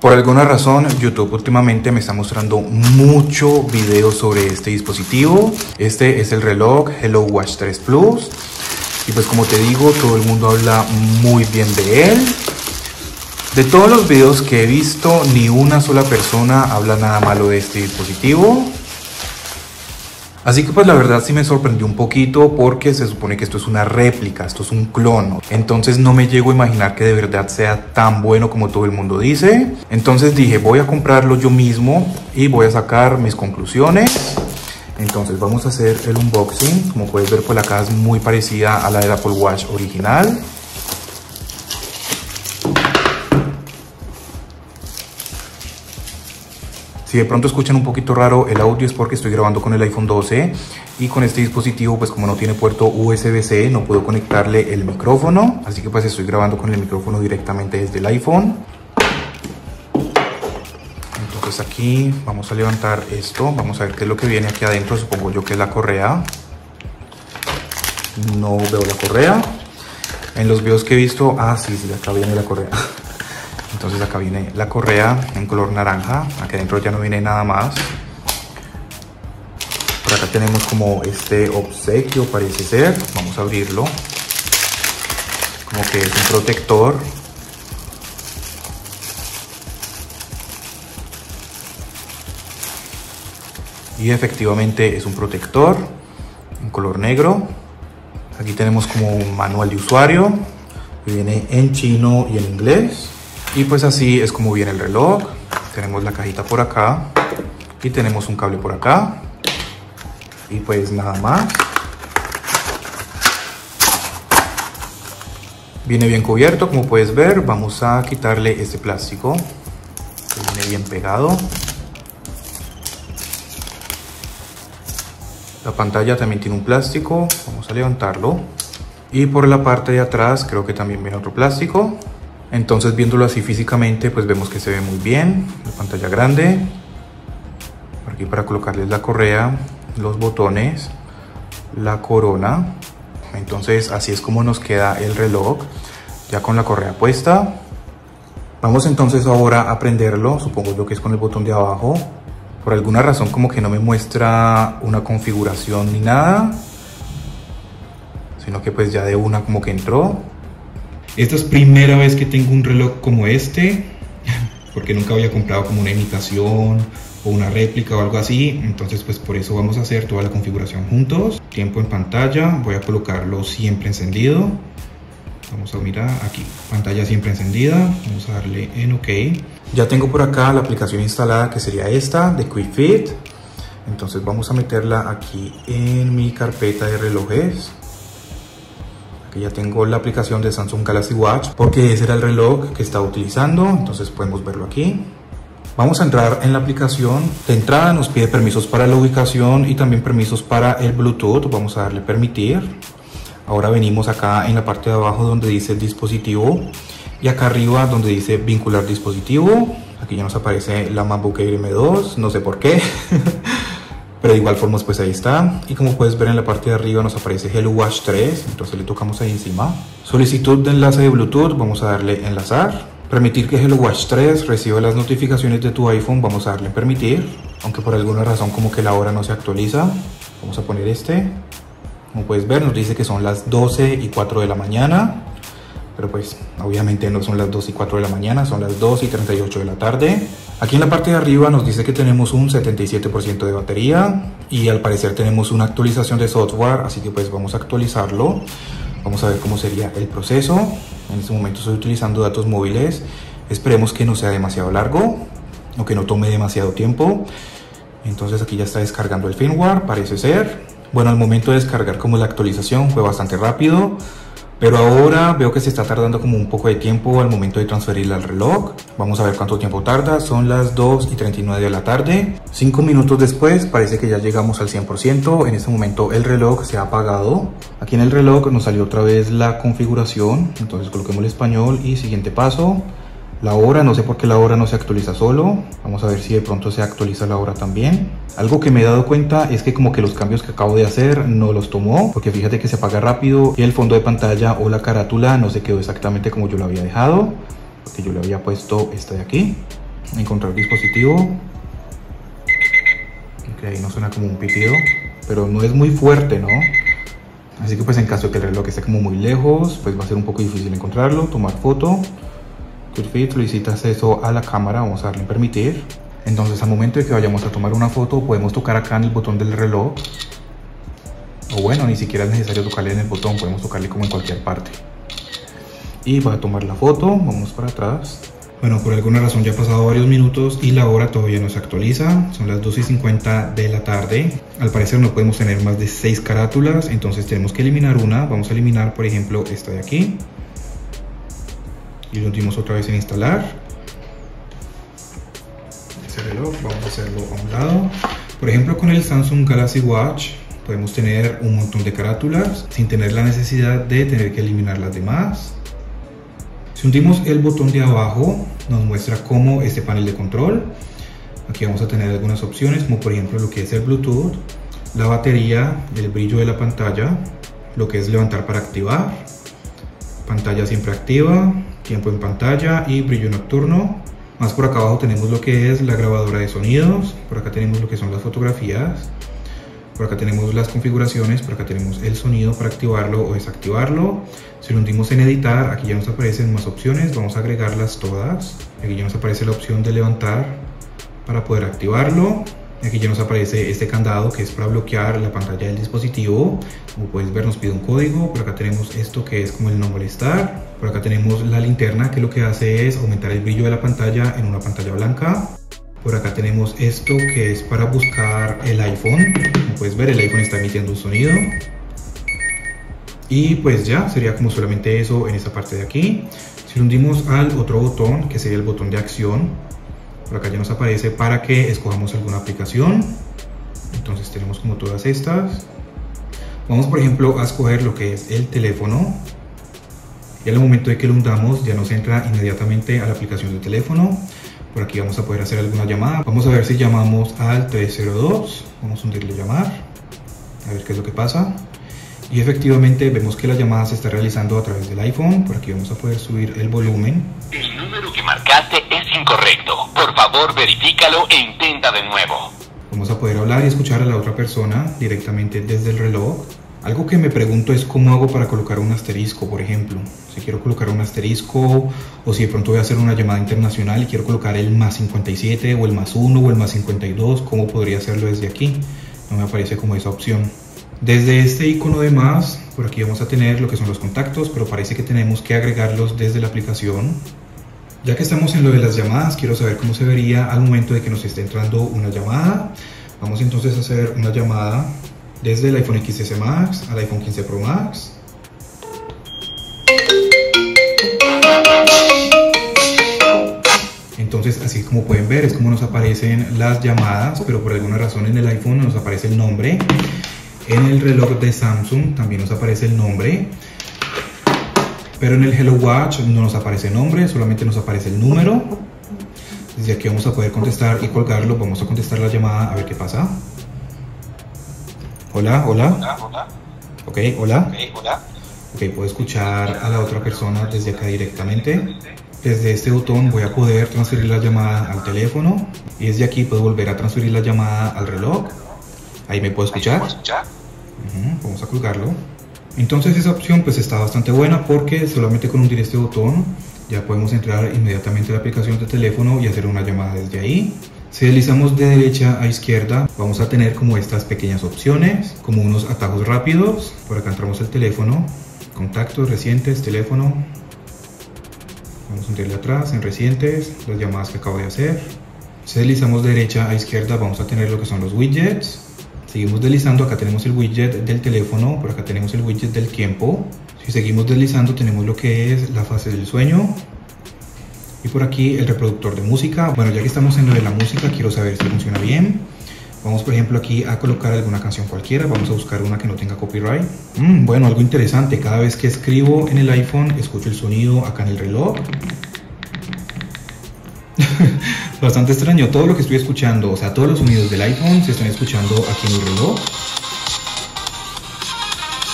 Por alguna razón, YouTube últimamente me está mostrando mucho video sobre este dispositivo. Este es el reloj Hello Watch 3 Plus. Y pues como te digo, todo el mundo habla muy bien de él. De todos los videos que he visto, ni una sola persona habla nada malo de este dispositivo. Así que pues la verdad sí me sorprendió un poquito porque se supone que esto es una réplica, esto es un clon. Entonces no me llego a imaginar que de verdad sea tan bueno como todo el mundo dice. Entonces dije, voy a comprarlo yo mismo y voy a sacar mis conclusiones. Entonces vamos a hacer el unboxing. Como puedes ver, pues la caja es muy parecida a la del Apple Watch original. Si de pronto escuchan un poquito raro el audio es porque estoy grabando con el iPhone 12 y con este dispositivo pues como no tiene puerto USB-C no puedo conectarle el micrófono, así que pues estoy grabando con el micrófono directamente desde el iPhone. Entonces aquí vamos a levantar esto, vamos a ver qué es lo que viene aquí adentro, supongo yo que es la correa. No veo la correa. En los videos que he visto, sí, acá viene la correa. Entonces acá viene la correa en color naranja, aquí adentro ya no viene nada más. Por acá tenemos como este obsequio, parece ser, vamos a abrirlo. Como que es un protector. Y efectivamente es un protector en color negro. Aquí tenemos como un manual de usuario, que viene en chino y en inglés. Y pues así es como viene el reloj. Tenemos la cajita por acá y tenemos un cable por acá. Y pues nada más. Viene bien cubierto, como puedes ver. Vamos a quitarle este plástico que viene bien pegado. La pantalla también tiene un plástico. Vamos a levantarlo. Y por la parte de atrás creo que también viene otro plástico. Entonces viéndolo así físicamente pues vemos que se ve muy bien, la pantalla grande, por aquí para colocarles la correa, los botones, la corona. Entonces así es como nos queda el reloj ya con la correa puesta. Vamos entonces ahora a prenderlo, supongo yo que es con el botón de abajo. Por alguna razón como que no me muestra una configuración ni nada, sino que pues ya de una como que entró. Esta es primera vez que tengo un reloj como este, porque nunca había comprado como una imitación o una réplica o algo así. Entonces pues por eso vamos a hacer toda la configuración juntos. Tiempo en pantalla, voy a colocarlo siempre encendido. Vamos a mirar aquí, pantalla siempre encendida. Vamos a darle en OK. Ya tengo por acá la aplicación instalada que sería esta de Quick Fit. Entonces vamos a meterla aquí en mi carpeta de relojes. Ya tengo la aplicación de Samsung Galaxy Watch porque ese era el reloj que estaba utilizando, entonces podemos verlo aquí. Vamos a entrar en la aplicación. De entrada nos pide permisos para la ubicación y también permisos para el Bluetooth. Vamos a darle permitir. Ahora venimos acá en la parte de abajo donde dice dispositivo y acá arriba donde dice vincular dispositivo. Aquí ya nos aparece la MacBook Air M2, no sé por qué. Pero de igual forma pues ahí está. Y como puedes ver en la parte de arriba nos aparece Hello Watch 3. Entonces le tocamos ahí encima. Solicitud de enlace de Bluetooth. Vamos a darle enlazar. Permitir que Hello Watch 3 reciba las notificaciones de tu iPhone. Vamos a darle en permitir. Aunque por alguna razón como que la hora no se actualiza. Vamos a poner este. Como puedes ver nos dice que son las 12:04 de la mañana. Pero pues obviamente no son las 2:04 de la mañana, son las 2:38 de la tarde. Aquí en la parte de arriba nos dice que tenemos un 77% de batería y al parecer tenemos una actualización de software, así que pues vamos a actualizarlo. Vamos a ver cómo sería el proceso. En este momento estoy utilizando datos móviles. Esperemos que no sea demasiado largo o que no tome demasiado tiempo. Entonces aquí ya está descargando el firmware, parece ser. Bueno, al momento de descargar como la actualización fue bastante rápido. Pero ahora veo que se está tardando como un poco de tiempo al momento de transferirla al reloj. Vamos a ver cuánto tiempo tarda. Son las 2:39 de la tarde. 5 minutos después parece que ya llegamos al 100%. En este momento el reloj se ha apagado. Aquí en el reloj nos salió otra vez la configuración. Entonces coloquemos el español y siguiente paso. La hora, no sé por qué la hora no se actualiza solo. Vamos a ver si de pronto se actualiza la hora también. Algo que me he dado cuenta es que como que los cambios que acabo de hacer no los tomó, porque fíjate que se apaga rápido y el fondo de pantalla o la carátula no se quedó exactamente como yo lo había dejado, porque yo le había puesto esta de aquí. encontrar dispositivo. Ok, ahí no suena como un pitido, pero no es muy fuerte, ¿no? Así que pues en caso de que el reloj esté como muy lejos, pues va a ser un poco difícil encontrarlo. Tomar foto. Good fit, solicita acceso a la cámara, vamos a darle en permitir. Entonces al momento de que vayamos a tomar una foto, podemos tocar acá en el botón del reloj. O bueno, ni siquiera es necesario tocarle en el botón, podemos tocarle como en cualquier parte. Y va a tomar la foto, vamos para atrás. Bueno, por alguna razón ya ha pasado varios minutos y la hora todavía no se actualiza. Son las 2:50 de la tarde. Al parecer no podemos tener más de 6 carátulas, entonces tenemos que eliminar una. Vamos a eliminar, por ejemplo, esta de aquí. Y lo hundimos otra vez en instalar. Ese reloj, vamos a hacerlo a un lado. Por ejemplo, con el Samsung Galaxy Watch podemos tener un montón de carátulas sin tener la necesidad de tener que eliminar las demás. Si hundimos el botón de abajo, nos muestra cómo este panel de control. Aquí vamos a tener algunas opciones, como por ejemplo lo que es el Bluetooth, la batería, el brillo de la pantalla, lo que es levantar para activar, pantalla siempre activa, tiempo en pantalla y brillo nocturno. Más por acá abajo tenemos lo que es la grabadora de sonidos, por acá tenemos lo que son las fotografías, por acá tenemos las configuraciones, por acá tenemos el sonido para activarlo o desactivarlo. Si lo hundimos en editar, aquí ya nos aparecen más opciones, vamos a agregarlas todas. Aquí ya nos aparece la opción de levantar para poder activarlo. Aquí ya nos aparece este candado que es para bloquear la pantalla del dispositivo. Como puedes ver, nos pide un código. Por acá tenemos esto que es como el no molestar. Por acá tenemos la linterna, que lo que hace es aumentar el brillo de la pantalla en una pantalla blanca. Por acá tenemos esto que es para buscar el iPhone. Como puedes ver, el iPhone está emitiendo un sonido. Y pues ya, sería como solamente eso en esta parte de aquí. Si lo hundimos al otro botón, que sería el botón de acción, por acá ya nos aparece para que escojamos alguna aplicación. Entonces tenemos como todas estas. Vamos por ejemplo a escoger lo que es el teléfono. Y al momento de que lo hundamos ya nos entra inmediatamente a la aplicación del teléfono. Por aquí vamos a poder hacer alguna llamada. Vamos a ver si llamamos al 302. Vamos a hundirle llamar. A ver qué es lo que pasa. Y efectivamente vemos que la llamada se está realizando a través del iPhone. Por aquí vamos a poder subir el volumen. El número que marcaste es incorrecto. Por favor, verifícalo e intenta de nuevo. Vamos a poder hablar y escuchar a la otra persona directamente desde el reloj. Algo que me pregunto es cómo hago para colocar un asterisco, por ejemplo. Si quiero colocar un asterisco o si de pronto voy a hacer una llamada internacional y quiero colocar el +57 o el +1 o el +52, ¿cómo podría hacerlo desde aquí? No me aparece como esa opción. Desde este icono de más, por aquí vamos a tener lo que son los contactos, pero parece que tenemos que agregarlos desde la aplicación. Ya que estamos en lo de las llamadas, quiero saber cómo se vería al momento de que nos esté entrando una llamada. Vamos entonces a hacer una llamada desde el iPhone XS Max al iPhone 15 Pro Max. Entonces, así como pueden ver, es como nos aparecen las llamadas, pero por alguna razón en el iPhone nos aparece el nombre. En el reloj de Samsung también nos aparece el nombre, pero en el Hello Watch no nos aparece el nombre, solamente nos aparece el número. Desde aquí vamos a poder contestar y colgarlo. Vamos a contestar la llamada a ver qué pasa. Hola, hola. Hola, hola. Ok, hola. Ok, hola. Ok, puedo escuchar a la otra persona desde acá directamente. Desde este botón voy a poder transferir la llamada al teléfono y desde aquí puedo volver a transferir la llamada al reloj. Ahí me puedo escuchar. Vamos a colgarlo. Entonces esa opción pues está bastante buena porque solamente con hundir este botón ya podemos entrar inmediatamente a la aplicación de teléfono y hacer una llamada desde ahí. Si deslizamos de derecha a izquierda vamos a tener como estas pequeñas opciones, como unos atajos rápidos. Por acá entramos el teléfono, contactos, recientes, teléfono. Vamos a hundirle atrás en recientes, las llamadas que acabo de hacer. Si deslizamos de derecha a izquierda vamos a tener lo que son los widgets. Seguimos deslizando, acá tenemos el widget del teléfono, por acá tenemos el widget del tiempo. Si seguimos deslizando tenemos lo que es la fase del sueño. Y por aquí el reproductor de música. Bueno, ya que estamos en lo de la música, quiero saber si funciona bien. Vamos por ejemplo aquí a colocar alguna canción cualquiera. Vamos a buscar una que no tenga copyright. Bueno, algo interesante, cada vez que escribo en el iPhone escucho el sonido acá en el reloj. Bastante extraño, todo lo que estoy escuchando, o sea, todos los sonidos del iPhone se están escuchando aquí en el reloj.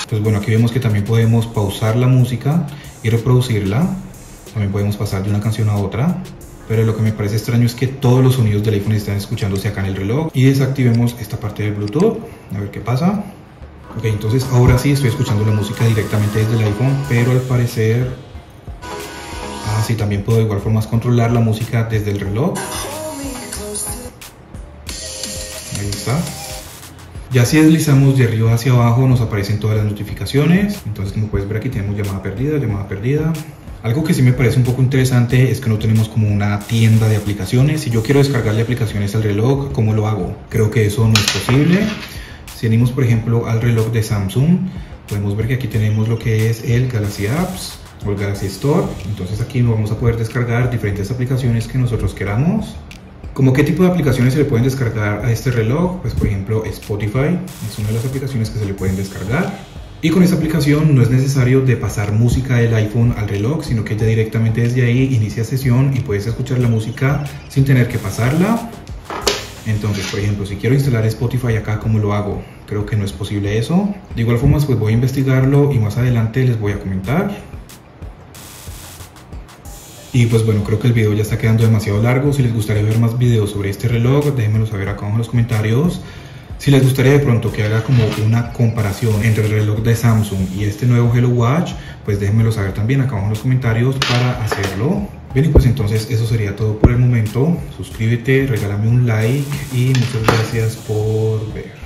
Pues bueno, aquí vemos que también podemos pausar la música y reproducirla. También podemos pasar de una canción a otra. pero lo que me parece extraño es que todos los sonidos del iPhone están escuchándose acá en el reloj. Y desactivemos esta parte del Bluetooth, a ver qué pasa. Ok, entonces ahora sí estoy escuchando la música directamente desde el iPhone, pero al parecer... sí, también puedo de igual forma controlar la música desde el reloj. Ahí está. Ya si deslizamos de arriba hacia abajo nos aparecen todas las notificaciones. Entonces, como puedes ver, aquí tenemos llamada perdida, llamada perdida. Algo que sí me parece un poco interesante es que no tenemos como una tienda de aplicaciones. Si yo quiero descargarle aplicaciones al reloj, ¿cómo lo hago? Creo que eso no es posible. Si venimos, por ejemplo, al reloj de Samsung, podemos ver que aquí tenemos lo que es el Galaxy Apps o el Galaxy Store. Entonces aquí nos vamos a poder descargar diferentes aplicaciones que nosotros queramos. ¿Cómo qué tipo de aplicaciones se le pueden descargar a este reloj? Pues por ejemplo Spotify es una de las aplicaciones que se le pueden descargar. Y con esta aplicación no es necesario de pasar música del iPhone al reloj, sino que ya directamente desde ahí inicia sesión y puedes escuchar la música sin tener que pasarla. Entonces, por ejemplo, si quiero instalar Spotify acá, ¿cómo lo hago? Creo que no es posible eso. De igual forma, pues voy a investigarlo y más adelante les voy a comentar. Y pues bueno, creo que el video ya está quedando demasiado largo. Si les gustaría ver más videos sobre este reloj, déjenmelo saber acá abajo en los comentarios. Si les gustaría de pronto que haga como una comparación entre el reloj de Samsung y este nuevo Hello Watch, pues déjenmelo saber también acá abajo en los comentarios para hacerlo. Bien, y pues entonces eso sería todo por el momento. Suscríbete, regálame un like y muchas gracias por ver.